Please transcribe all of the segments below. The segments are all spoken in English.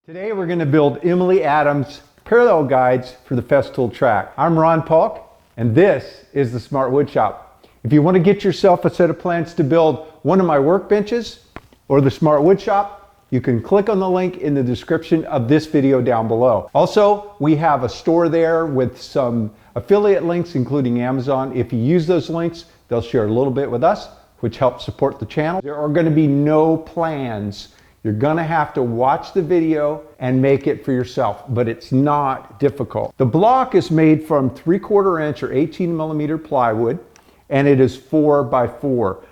Today we're going to build Emily Adams' parallel guides for the Festool Track. I'm Ron Paulk, and this is the Smart Woodshop. If you want to get yourself a set of plans to build one of my workbenches or the Smart Woodshop, you can click on the link in the description of this video down below. Also, we have a store there with some affiliate links, including Amazon. If you use those links, they'll share a little bit with us, which helps support the channel. There are going to be no plans. You're going to have to watch the video and make it for yourself, but it's not difficult. The block is made from 3/4 inch or 18 millimeter plywood, and it is 4 by 4.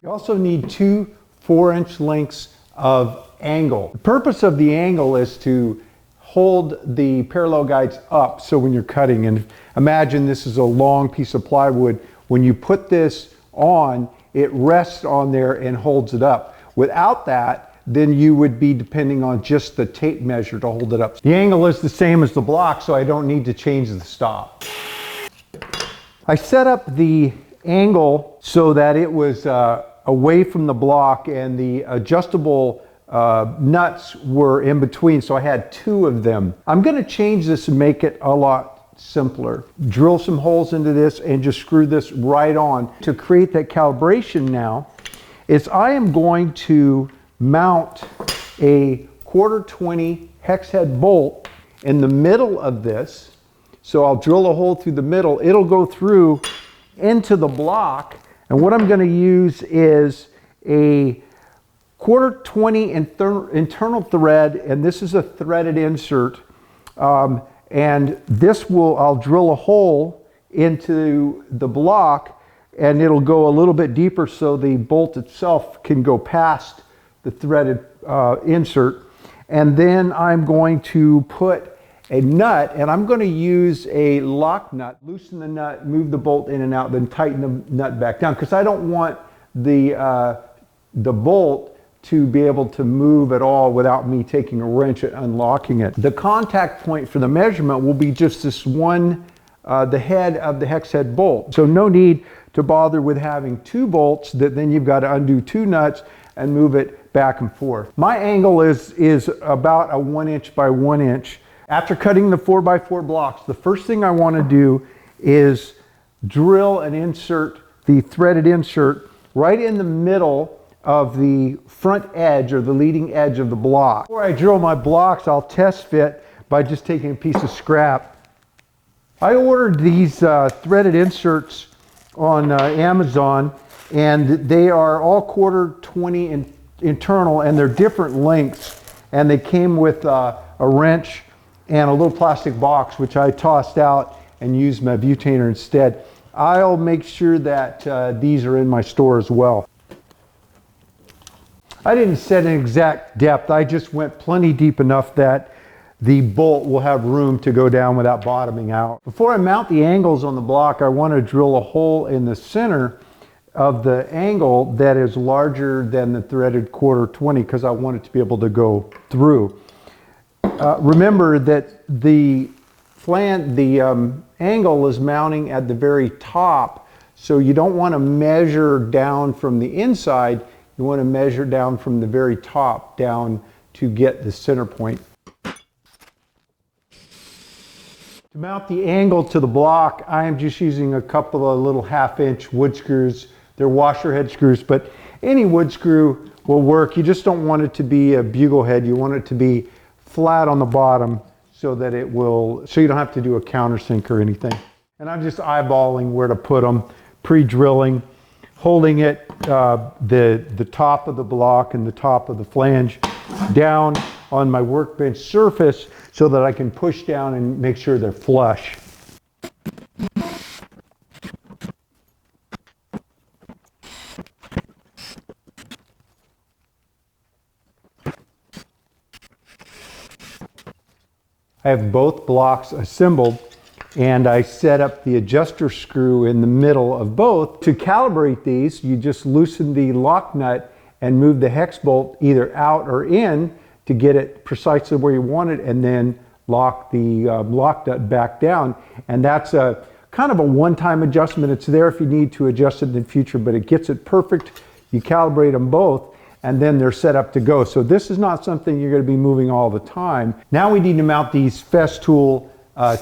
You also need 2 4-inch lengths of angle. The purpose of the angle is to hold the parallel guides up so when you're cutting, and imagine this is a long piece of plywood. When you put this on, it rests on there and holds it up. Without that, then you would be depending on just the tape measure to hold it up. The angle is the same as the block, so I don't need to change the stop. I set up the angle so that it was away from the block, and the adjustable nuts were in between, so I had 2 of them. I'm going to change this and make it a lot simpler. Drill some holes into this and just screw this right on. To create that calibration now is I am going to mount a 1/4-20 hex head bolt in the middle of this. So I'll drill a hole through the middle. It'll go through into the block, and what I'm going to use is a 1/4-20 internal thread, and this is a threaded insert, and this will, I'll drill a hole into the block, and it'll go a little bit deeper so the bolt itself can go past the threaded insert. And then I'm going to put a nut, and I'm going to use a lock nut. Loosen the nut, move the bolt in and out, then tighten the nut back down, because I don't want the bolt to be able to move at all without me taking a wrench and unlocking it. The contact point for the measurement will be just this one, the head of the hex head bolt. So no need to bother with having 2 bolts that then you've got to undo 2 nuts and move it back and forth. My angle is about a 1 inch by 1 inch. After cutting the 4 by 4 blocks, the first thing I want to do is drill and insert the threaded insert right in the middle of the front edge or the leading edge of the block. Before I drill my blocks, I'll test fit by just taking a piece of scrap. I ordered these threaded inserts on Amazon, and they are all 1/4-20 internal, and they're different lengths, and they came with a wrench and a little plastic box, which I tossed out and used my butainer instead. I'll make sure that these are in my store as well. I didn't set an exact depth. I just went plenty deep enough that the bolt will have room to go down without bottoming out. Before I mount the angles on the block, I want to drill a hole in the center of the angle that is larger than the threaded 1/4-20, because I want it to be able to go through. Remember that the angle is mounting at the very top, so you don't want to measure down from the inside. You want to measure down from the very top down to get the center point. To mount the angle to the block, I am just using a couple of little 1/2-inch wood screws. They're washer head screws, but any wood screw will work. You just don't want it to be a bugle head. You want it to be flat on the bottom so that it will, so you don't have to do a countersink or anything. And I'm just eyeballing where to put them, pre-drilling, holding it, the top of the block and the top of the flange down on my workbench surface so that I can push down and make sure they're flush. I have both blocks assembled, and I set up the adjuster screw in the middle of both. To calibrate these, you just loosen the lock nut and move the hex bolt either out or in to get it precisely where you want it, and then lock the lock nut back down. And that's a kind of a one-time adjustment. It's there if you need to adjust it in the future, but it gets it perfect. You calibrate them both, and then they're set up to go. So this is not something you're going to be moving all the time. Now we need to mount these Festool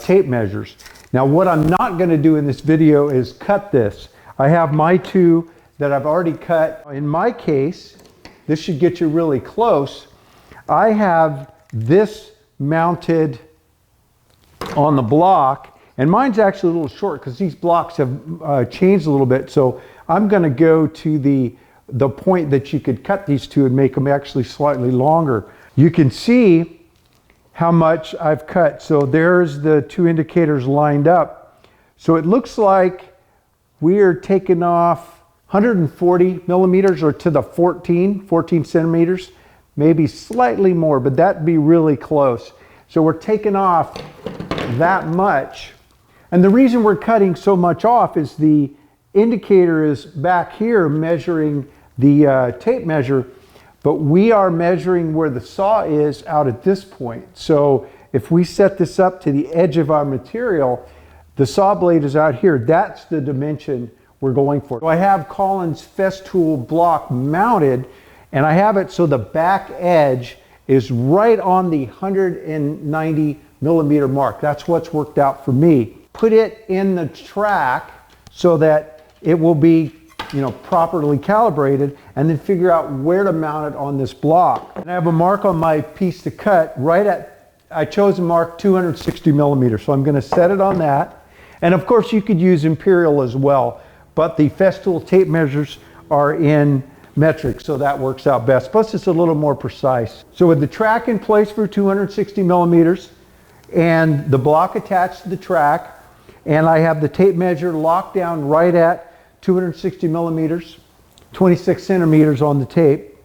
tape measures. Now what I'm not going to do in this video is cut this. I have my two that I've already cut. In my case, this should get you really close. I have this mounted on the block, and mine's actually a little short because these blocks have changed a little bit. So I'm going to go to the point that you could cut these two and make them actually slightly longer. You can see how much I've cut. So there's the two indicators lined up. So it looks like we are taking off 140 millimeters, or to the 14 centimeters, maybe slightly more, but that'd be really close. So we're taking off that much. And the reason we're cutting so much off is the indicator is back here measuring the tape measure, but we are measuring where the saw is out at this point. So if we set this up to the edge of our material, the saw blade is out here. That's the dimension we're going for. So I have Colin's Festool block mounted, and I have it so the back edge is right on the 190 millimeter mark. That's what's worked out for me. Put it in the track so that it will be, you know, properly calibrated, and then figure out where to mount it on this block. And I have a mark on my piece to cut right at, I chose a mark 260 millimeters, so I'm going to set it on that. And of course you could use imperial as well, but the Festool tape measures are in metric, so that works out best. Plus it's a little more precise. So with the track in place for 260 millimeters and the block attached to the track, and I have the tape measure locked down right at 260 millimeters, 26 centimeters on the tape.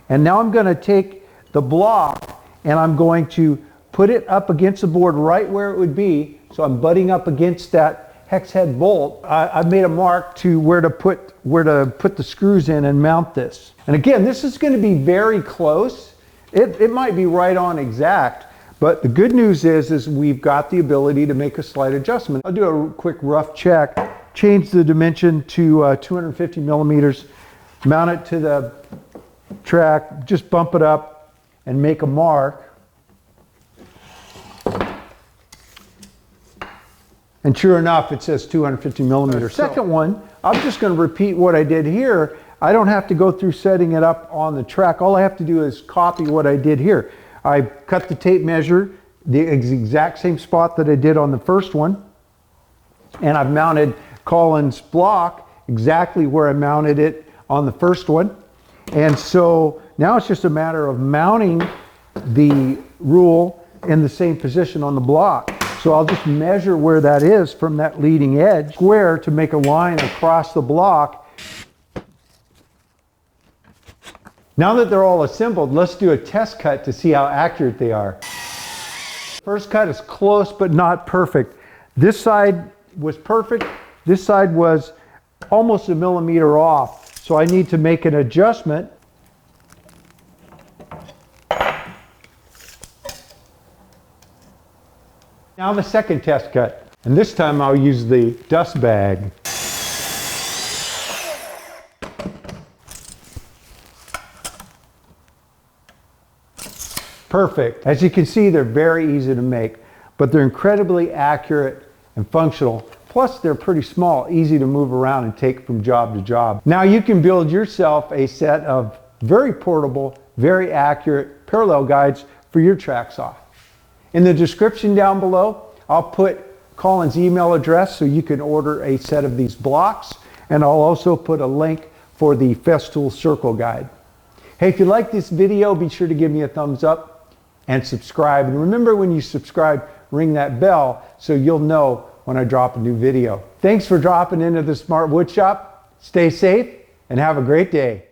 And now I'm going to take the block and I'm going to put it up against the board right where it would be. So I'm butting up against that hex head bolt. I've made a mark to where to put the screws in and mount this. And again, this is going to be very close. It might be right on exact, but the good news is we've got the ability to make a slight adjustment. I'll do a quick rough check, change the dimension to 250 millimeters, mount it to the track, just bump it up and make a mark. And sure enough, it says 250 millimeters. Second one, I'm just going to repeat what I did here. I don't have to go through setting it up on the track. All I have to do is copy what I did here. I cut the tape measure, the exact same spot that I did on the first one. And I've mounted Colin's block exactly where I mounted it on the first one. And so now it's just a matter of mounting the rule in the same position on the block. So I'll just measure where that is from that leading edge square to make a line across the block. Now that they're all assembled, let's do a test cut to see how accurate they are. First cut is close but not perfect. This side was perfect. This side was almost a millimeter off. So I need to make an adjustment. Now the second test cut, and this time I'll use the dust bag. Perfect. As you can see, they're very easy to make, but they're incredibly accurate and functional. Plus they're pretty small, easy to move around and take from job to job. Now you can build yourself a set of very portable, very accurate parallel guides for your track saw. In the description down below, I'll put Colin's email address so you can order a set of these blocks, and I'll also put a link for the Festool Circle Guide. Hey, if you like this video, be sure to give me a thumbs up and subscribe. And remember, when you subscribe, ring that bell so you'll know when I drop a new video. Thanks for dropping into the Smart Wood Shop. Stay safe and have a great day.